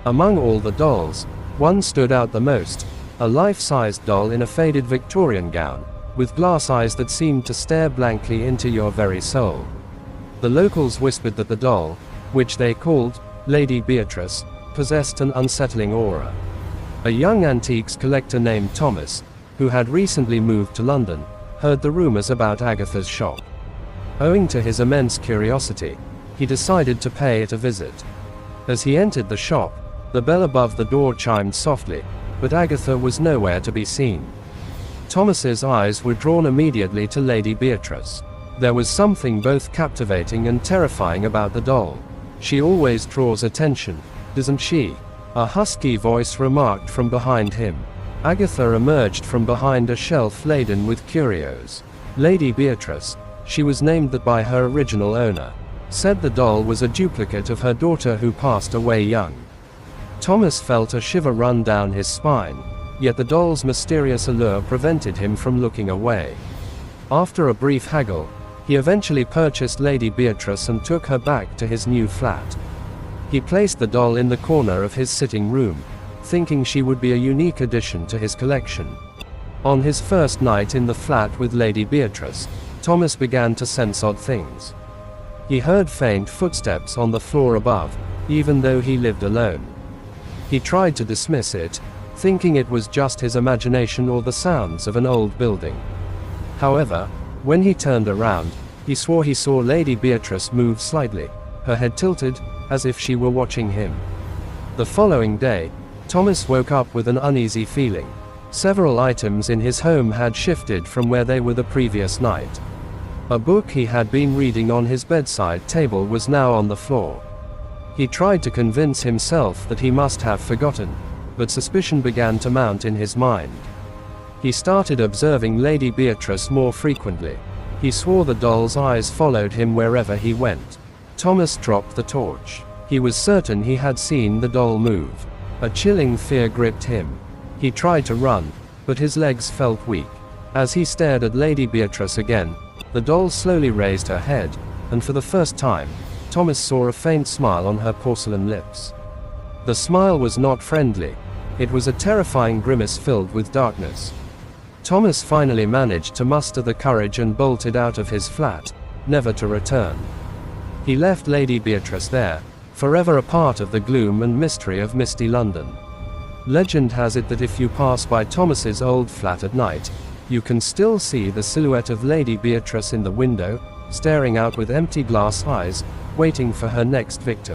Among all the dolls, one stood out the most, a life-sized doll in a faded Victorian gown, with glass eyes that seemed to stare blankly into your very soul. The locals whispered that the doll, which they called Lady Beatrice, possessed an unsettling aura. A young antiques collector named Thomas, who had recently moved to London, heard the rumors about Agatha's shop. Owing to his immense curiosity, he decided to pay it a visit. As he entered the shop, the bell above the door chimed softly, but Agatha was nowhere to be seen. Thomas's eyes were drawn immediately to Lady Beatrice. There was something both captivating and terrifying about the doll. "She always draws attention, doesn't she?" a husky voice remarked from behind him. Agatha emerged from behind a shelf laden with curios. Lady Beatrice, she was named that by her original owner, said the doll was a duplicate of her daughter who passed away young. Thomas felt a shiver run down his spine, yet the doll's mysterious allure prevented him from looking away. After a brief haggle, he eventually purchased Lady Beatrice and took her back to his new flat. He placed the doll in the corner of his sitting room, thinking she would be a unique addition to his collection. On his first night in the flat with Lady Beatrice, Thomas began to sense odd things. He heard faint footsteps on the floor above, even though he lived alone. He tried to dismiss it, thinking it was just his imagination or the sounds of an old building. However, when he turned around, he swore he saw Lady Beatrice move slightly, her head tilted, as if she were watching him. The following day, Thomas woke up with an uneasy feeling. Several items in his home had shifted from where they were the previous night. A book he had been reading on his bedside table was now on the floor. He tried to convince himself that he must have forgotten, but suspicion began to mount in his mind. He started observing Lady Beatrice more frequently. He swore the doll's eyes followed him wherever he went. Thomas dropped the torch. He was certain he had seen the doll move. A chilling fear gripped him. He tried to run, but his legs felt weak. As he stared at Lady Beatrice again, the doll slowly raised her head, and for the first time, Thomas saw a faint smile on her porcelain lips. The smile was not friendly. It was a terrifying grimace filled with darkness. Thomas finally managed to muster the courage and bolted out of his flat, never to return. He left Lady Beatrice there, forever a part of the gloom and mystery of misty London. Legend has it that if you pass by Thomas's old flat at night, you can still see the silhouette of Lady Beatrice in the window, staring out with empty glass eyes, waiting for her next victim.